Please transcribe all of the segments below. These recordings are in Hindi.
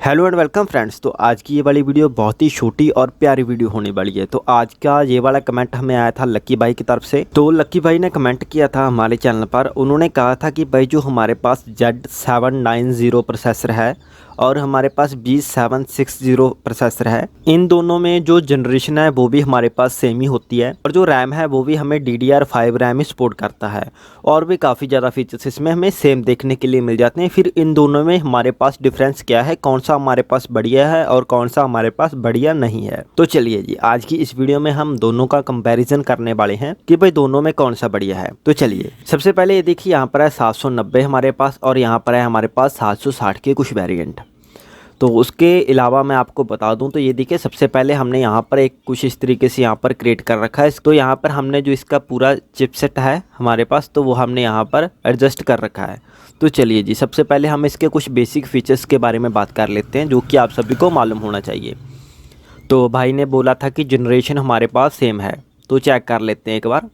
Hello and welcome friends. तो आज की ये वाली वीडियो बहुत ही छोटी और प्यारी वीडियो होने वाली है। तो आज का ये वाला कमेंट हमें आया था लक्की भाई की तरफ से। तो लक्की भाई ने कमेंट किया था हमारे चैनल पर। उन्होंने कहा था कि भाई जो हमारे पास Z790 प्रोसेसर है और हमारे पास B760 प्रोसेसर है, इन दोनों में जो जनरेशन है वो भी हमारे पास सेम ही होती है और जो रैम है वो भी हमें DDR5 रैम ही सपोर्ट करता है और भी काफ़ी ज़्यादा फीचर्स इसमें हमें सेम देखने के लिए मिल जाते हैं। फिर इन दोनों में हमारे पास डिफरेंस क्या है, कौन सा हमारे पास बढ़िया है और कौन सा हमारे पास बढ़िया नहीं है। तो चलिए जी, आज की इस वीडियो में हम दोनों का कंपैरिजन करने वाले हैं कि भाई दोनों में कौन सा बढ़िया है। तो चलिए सबसे पहले ये देखिए, यहाँ पर है 790 हमारे पास और यहाँ पर है हमारे पास 760 के कुछ वेरिएंट। तो उसके अलावा मैं आपको बता दूं तो ये देखिए, सबसे पहले हमने यहाँ पर एक कुछ इस तरीके से यहाँ पर क्रिएट कर रखा है। तो यहाँ पर हमने जो इसका पूरा चिपसेट है हमारे पास, तो वो हमने यहाँ पर एडजस्ट कर रखा है। तो चलिए जी, सबसे पहले हम इसके कुछ बेसिक फीचर्स के बारे में बात कर लेते हैं जो कि आप सभी को मालूम होना चाहिए। तो भाई ने बोला था कि जनरेशन हमारे पास सेम है, तो चेक कर लेते हैं एक बार।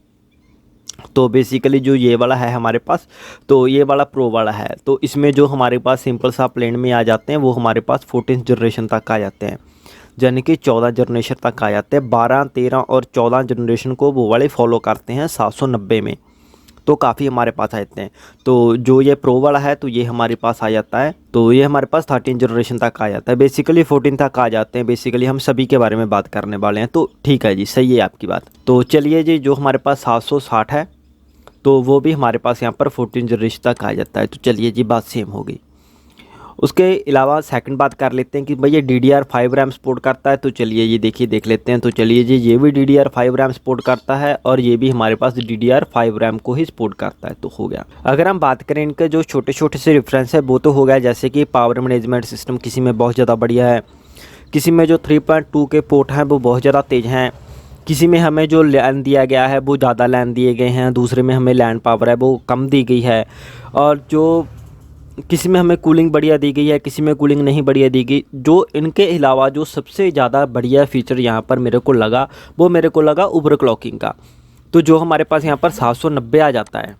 तो बेसिकली जो ये वाला है हमारे पास, तो ये वाला प्रो वाला है। तो इसमें जो हमारे पास सिंपल सा प्लेन में आ जाते हैं वो हमारे पास 14 जनरेशन तक आ जाते हैं, यानी कि 14 जनरेशन तक आ जाते हैं। 12, 13 और 14 जनरेशन को वो वाले फॉलो करते हैं 790 में, तो काफ़ी हमारे पास आ जाते हैं। तो जो ये प्रो वाला है तो ये हमारे पास आ जाता है, तो ये हमारे पास 13 जनरेशन तक आ जाता है। बेसिकली 14 तक आ जाते हैं। बेसिकली हम सभी के बारे में बात करने वाले हैं। तो ठीक है जी, सही है आपकी बात। तो चलिए जी, जो हमारे पास 760 है तो वो भी हमारे पास यहाँ पर 14 जनरेशन तक आ जाता है। तो चलिए जी, बात सेम हो गई। उसके अलावा सेकंड बात कर लेते हैं कि भाई ये DDR5 रैम सपोर्ट करता है। तो चलिए ये देखिए देख लेते हैं। तो चलिए जी, ये भी DDR5 रैम सपोर्ट करता है और ये भी हमारे पास DDR5 रैम को ही सपोर्ट करता है। तो हो गया। अगर हम बात करें इनके जो छोटे छोटे से डिफरेंस है वो तो हो गया, जैसे कि पावर मैनेजमेंट सिस्टम किसी में बहुत ज़्यादा बढ़िया है, किसी में जो 3.2 के पोर्ट हैं वो बहुत ज़्यादा तेज़ हैं, किसी में हमें जो लैन दिया गया है वो ज़्यादा लैन दिए गए हैं, दूसरे में हमें लैन पावर है वो कम दी गई है, और जो किसी में हमें कूलिंग बढ़िया दी गई है, किसी में कूलिंग नहीं बढ़िया दी गई। जो इनके अलावा जो सबसे ज़्यादा बढ़िया फीचर यहाँ पर मेरे को लगा वो मेरे को लगा ओवरक्लॉकिंग का। तो जो हमारे पास यहाँ पर 790 आ जाता है,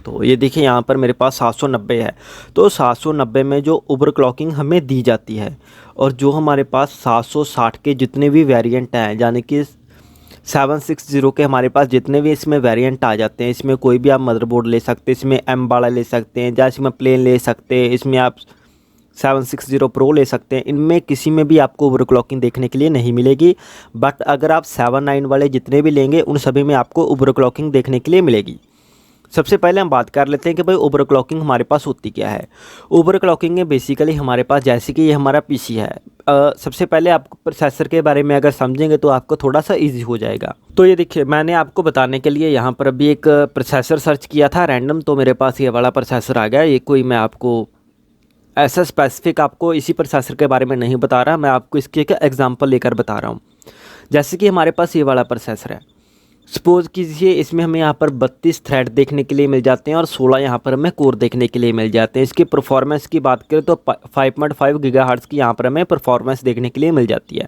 तो ये देखिए यहाँ पर मेरे पास 790 है। तो 790 में जो ओवरक्लॉकिंग हमें दी जाती है और जो हमारे पास 760 के जितने भी वेरिएंट हैं, यानी कि 760 के हमारे पास जितने भी इसमें वेरिएंट आ जाते हैं, इसमें कोई भी आप मदरबोर्ड ले सकते हैं, इसमें M वाला ले सकते हैं या इसमें प्लेन ले सकते हैं, इसमें आप 760 प्रो ले सकते हैं। इनमें किसी में भी आपको ओवरक्लॉकिंग देखने के लिए नहीं मिलेगी। बट अगर आप 7 9 वाले जितने भी लेंगे उन सभी में आपको ओवरक्लॉकिंग देखने के लिए मिलेगी। सबसे पहले हम बात कर लेते हैं कि भाई ओवरक्लॉकिंग हमारे पास होती क्या है। ओवरक्लॉकिंग में बेसिकली हमारे पास, जैसे कि ये हमारा पीसी है, सबसे पहले आपको प्रोसेसर के बारे में अगर समझेंगे तो आपको थोड़ा सा इजी हो जाएगा। तो ये देखिए, मैंने आपको बताने के लिए यहाँ पर अभी एक प्रोसेसर सर्च किया था रैंडम, तो मेरे पास ये वाला प्रोसेसर आ गया। ये कोई मैं आपको ऐसा स्पेसिफिक आपको इसी प्रोसेसर के बारे में नहीं बता रहा, मैं आपको इसकी एक एग्जाम्पल लेकर बता रहा हूँ। जैसे कि हमारे पास ये वाला प्रोसेसर है, सपोज़ कीजिए इसमें हमें यहाँ पर 32 थ्रेड देखने के लिए मिल जाते हैं और 16 यहाँ पर हमें कोर देखने के लिए मिल जाते हैं। इसकी परफॉर्मेंस की बात करें तो 5.5 गीगाहर्ट्ज़ की यहाँ पर हमें परफॉर्मेंस देखने के लिए मिल जाती है।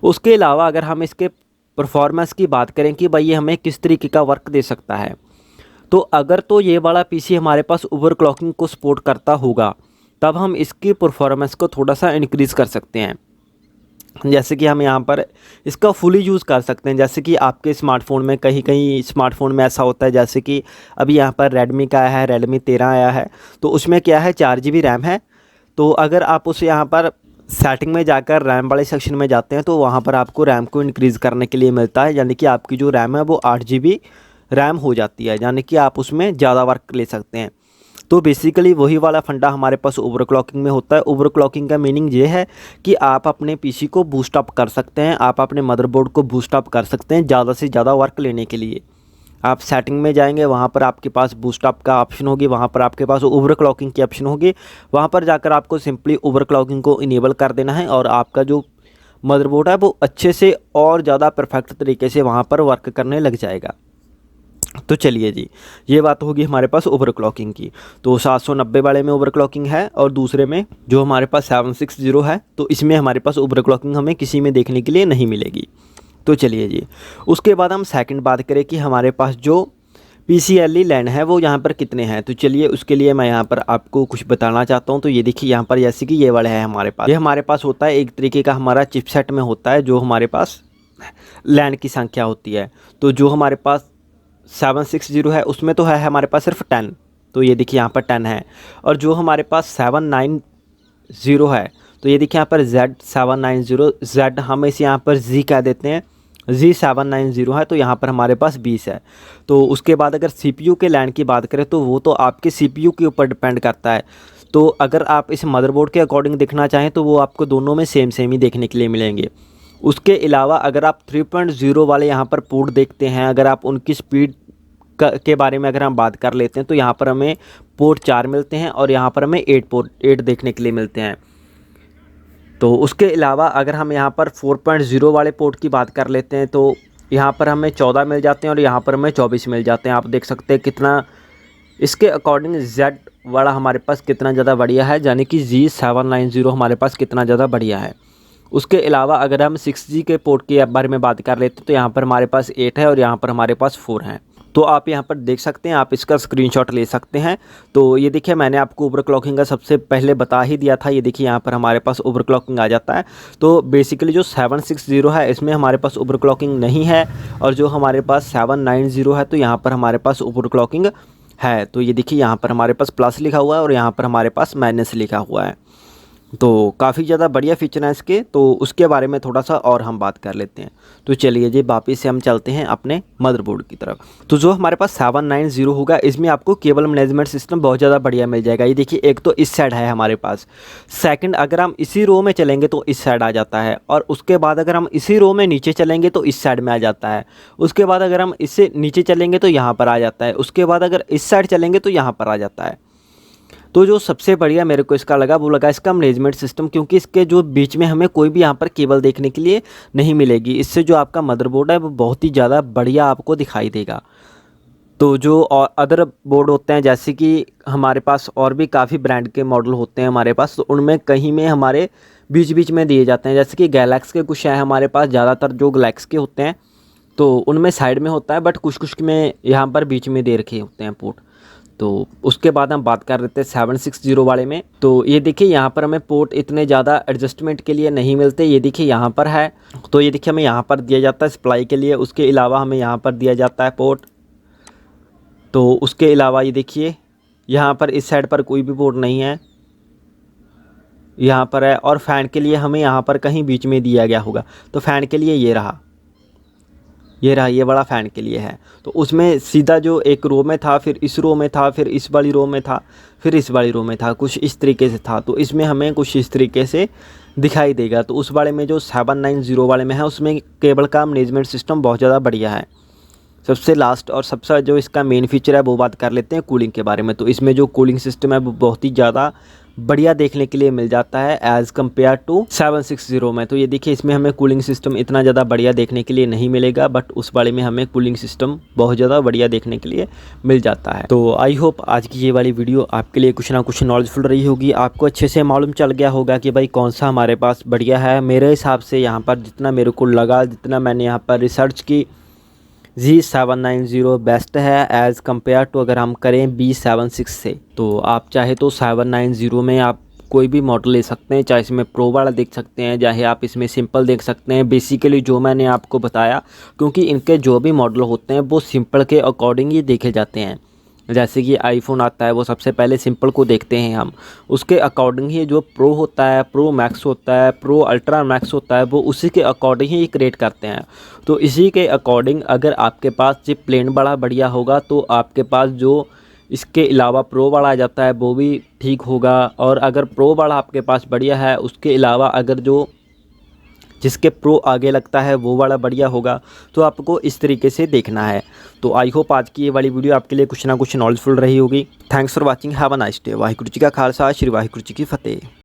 उसके अलावा अगर हम इसके परफॉर्मेंस की बात करें कि भाई ये हमें किस तरीके का वर्क दे सकता है, तो अगर तो ये वाला पीसी हमारे पास ओवरक्लॉकिंग को सपोर्ट करता होगा तब हम इसकी परफॉर्मेंस को थोड़ा सा इंक्रीज़ कर सकते हैं। जैसे कि हम यहाँ पर इसका फुली यूज़ कर सकते हैं। जैसे कि आपके स्मार्टफोन में कहीं कहीं स्मार्टफोन में ऐसा होता है, जैसे कि अभी यहाँ पर रेडमी का आया है, रेडमी 13 आया है, तो उसमें क्या है 4 GB रैम है। तो अगर आप उसे यहाँ पर सेटिंग में जाकर रैम वाले सेक्शन में जाते हैं तो वहाँ पर आपको रैम को इंक्रीज़ करने के लिए मिलता है, यानी कि आपकी जो रैम है वो 8 GB रैम हो जाती है, यानी कि आप उसमें ज़्यादा वर्क ले सकते हैं। तो बेसिकली वही वाला फंडा हमारे पास ओवरक्लॉकिंग में होता है। ओवरक्लॉकिंग का मीनिंग ये है कि आप अपने पीसी को बूस्ट अप कर सकते हैं, आप अपने मदरबोर्ड को बूस्ट अप कर सकते हैं ज़्यादा से ज़्यादा वर्क लेने के लिए। आप सेटिंग में जाएंगे, वहाँ पर आपके पास बूस्ट अप का ऑप्शन होगी, वहाँ पर आपके पास ओवरक्लॉकिंग की ऑप्शन होगी। वहाँ पर जाकर आपको सिंपली ओवरक्लॉकिंग को इनेबल कर देना है और आपका जो मदरबोर्ड है वो अच्छे से और ज़्यादा परफेक्ट तरीके से वहाँ पर वर्क करने लग जाएगा। तो चलिए जी, ये बात होगी हमारे पास ओवरक्लॉकिंग की। तो 790 वाले में ओवरक्लॉकिंग है और दूसरे में जो हमारे पास 760 है, तो इसमें हमारे पास ओवरक्लॉकिंग हमें किसी में देखने के लिए नहीं मिलेगी। तो चलिए जी, उसके बाद हम सेकंड बात करें कि हमारे पास जो PCLE लैन है वो यहाँ पर कितने हैं। तो चलिए उसके लिए मैं यहाँ पर आपको कुछ बताना चाहता हूँ। तो ये देखिए यहाँ पर जैसे कि ये वाला है हमारे पास, ये हमारे पास होता है एक तरीके का हमारा चिपसेट में होता है, जो हमारे पास लैन की संख्या होती है। तो जो हमारे पास 760 है उसमें तो है हमारे पास सिर्फ 10, तो ये देखिए यहाँ पर 10 है। और जो हमारे पास 790 है, तो ये देखिए यहाँ पर Z790, Z हम इसे यहाँ पर Z कह देते हैं, Z790 है, तो यहाँ पर हमारे पास 20 है। तो उसके बाद अगर CPU के लैन की बात करें तो वो तो आपके CPU के ऊपर डिपेंड करता है। तो अगर आप इस मदरबोर्ड के अकॉर्डिंग देखना चाहें तो वो आपको दोनों में सेम ही देखने के लिए मिलेंगे। उसके अलावा अगर आप 3.0 वाले यहाँ पर पोर्ट देखते हैं, अगर आप उनकी स्पीड के बारे में अगर हम बात कर लेते हैं तो यहाँ पर हमें पोर्ट 4 मिलते हैं और यहाँ पर हमें 8 देखने के लिए मिलते हैं। तो उसके अलावा अगर हम यहाँ पर 4.0 वाले पोर्ट की बात कर लेते हैं तो यहाँ पर हमें 14 मिल जाते हैं और यहाँ पर हमें 24 मिल जाते हैं। आप देख सकते हैं कितना इसके अकॉर्डिंग Z वाला हमारे पास कितना ज़्यादा बढ़िया है, यानी कि Z790 हमारे पास कितना ज़्यादा बढ़िया है। उसके अलावा अगर हम 6G के पोर्ट के बारे में बात कर लेते हैं तो यहाँ पर हमारे पास 8 है और यहाँ पर हमारे पास 4 हैं। तो आप यहाँ पर देख सकते हैं, आप इसका स्क्रीनशॉट ले सकते हैं। तो ये देखिए मैंने आपको ओवरक्लॉकिंग का सबसे पहले बता ही दिया था। ये देखिए यहाँ पर हमारे पास ओवरक्लॉकिंग आ जाता है। तो बेसिकली जो 760 है इसमें हमारे पास ओवरक्लॉकिंग नहीं है, और जो हमारे पास 790 है तो यहाँ पर हमारे पास ओवरक्लॉकिंग है। तो ये देखिए यहाँ पर हमारे पास प्लस लिखा हुआ है और यहाँ पर हमारे पास माइनस लिखा हुआ है। तो काफ़ी ज़्यादा बढ़िया फीचर है इसके, तो उसके बारे में थोड़ा सा और हम बात कर लेते हैं। तो चलिए जी वापस से हम चलते हैं अपने मदरबोर्ड की तरफ। तो जो हमारे पास 790 होगा इसमें आपको केबल मैनेजमेंट सिस्टम बहुत ज़्यादा बढ़िया मिल जाएगा। ये देखिए एक तो इस साइड है हमारे पास, सेकंड अगर हम इसी रो में चलेंगे तो इस साइड आ जाता है, और उसके बाद अगर हम इसी रो में नीचे चलेंगे तो इस साइड में आ जाता है। उसके बाद अगर हम इससे नीचे चलेंगे तो यहाँ पर आ जाता है। उसके बाद अगर इस साइड चलेंगे तो यहाँ पर आ जाता है। तो जो सबसे बढ़िया मेरे को इसका लगा वो लगा इसका मैनेजमेंट सिस्टम, क्योंकि इसके जो बीच में हमें कोई भी यहाँ पर केबल देखने के लिए नहीं मिलेगी। इससे जो आपका मदरबोर्ड है वो बहुत ही ज़्यादा बढ़िया आपको दिखाई देगा। तो जो और अदर बोर्ड होते हैं जैसे कि हमारे पास और भी काफ़ी ब्रांड के मॉडल होते हैं हमारे पास, तो उनमें कहीं में हमारे बीच बीच में दिए जाते हैं। जैसे कि गैलेक्स के कुछ है हमारे पास, ज़्यादातर जो गैलेक्स के होते हैं तो उनमें साइड में होता है, बट कुछ कुछ में यहाँ पर बीच में दे रखे होते हैं पोर्ट। तो उसके बाद हम बात कर रहे थे 760 वाले में। तो ये देखिए यहाँ पर हमें पोर्ट इतने ज़्यादा एडजस्टमेंट के लिए नहीं मिलते। ये देखिए यहाँ पर है, तो ये देखिए हमें यहाँ पर दिया जाता है सप्लाई के लिए। उसके अलावा हमें यहाँ पर दिया जाता है पोर्ट। तो उसके अलावा ये देखिए यहाँ पर इस साइड पर कोई भी पोर्ट नहीं है, यहाँ पर है। और फ़ैन के लिए हमें यहाँ पर कहीं बीच में दिया गया होगा, तो फ़ैन के लिए ये रहा, ये बड़ा फ़ैन के लिए है। तो उसमें सीधा जो एक रो में था, फिर इस रो में था, फिर इस वाली रो में था, फिर इस वाली रो में था, कुछ इस तरीके से था। तो इसमें हमें कुछ इस तरीके से दिखाई देगा। तो उस वाले में जो 790 वाले में है उसमें केबल का मैनेजमेंट सिस्टम बहुत ज़्यादा बढ़िया है। सबसे लास्ट और सबसे जो इसका मेन फीचर है वो बात कर लेते हैं कूलिंग के बारे में। तो इसमें जो कूलिंग सिस्टम है वो बहुत ही ज़्यादा बढ़िया देखने के लिए मिल जाता है एज़ कम्पेयर टू 760 में। तो ये देखिए इसमें हमें कूलिंग सिस्टम इतना ज़्यादा बढ़िया देखने के लिए नहीं मिलेगा, बट उस वाले में हमें कूलिंग सिस्टम बहुत ज़्यादा बढ़िया देखने के लिए मिल जाता है। तो आई होप आज की ये वाली वीडियो आपके लिए कुछ ना कुछ नॉलेजफुल रही होगी। आपको अच्छे से मालूम चल गया होगा कि भाई कौन सा हमारे पास बढ़िया है। मेरे हिसाब से यहाँ पर जितना मेरे को लगा, जितना मैंने यहाँ पर रिसर्च की, Z790 बेस्ट है एज़ कम्पेयर टू अगर हम करें B76 से। तो आप चाहे तो 790 में आप कोई भी मॉडल ले सकते हैं, चाहे इसमें प्रो वाला देख सकते हैं, चाहे आप इसमें सिंपल देख सकते हैं। बेसिकली जो मैंने आपको बताया, क्योंकि इनके जो भी मॉडल होते हैं वो सिंपल के अकॉर्डिंग ही देखे जाते हैं। जैसे कि आईफोन आता है वो सबसे पहले सिंपल को देखते हैं हम, उसके अकॉर्डिंग ही जो प्रो होता है, प्रो मैक्स होता है, प्रो अल्ट्रा मैक्स होता है, वो उसी के अकॉर्डिंग ही क्रिएट करते हैं। तो इसी के अकॉर्डिंग अगर आपके पास चिप प्लेन बड़ा बढ़िया होगा तो आपके पास जो इसके अलावा प्रो वाला आ जाता है वो भी ठीक होगा। और अगर प्रो वाला आपके पास बढ़िया है, उसके अलावा अगर जो जिसके प्रो आगे लगता है वो वाला बढ़िया होगा। तो आपको इस तरीके से देखना है। तो आई होप आज की ये वाली वीडियो आपके लिए कुछ ना कुछ नॉलेजफुल रही होगी। Thanks for watching, have a nice day. Waheguru ji का खालसा, श्री वाहिगुरू जी की फतेह।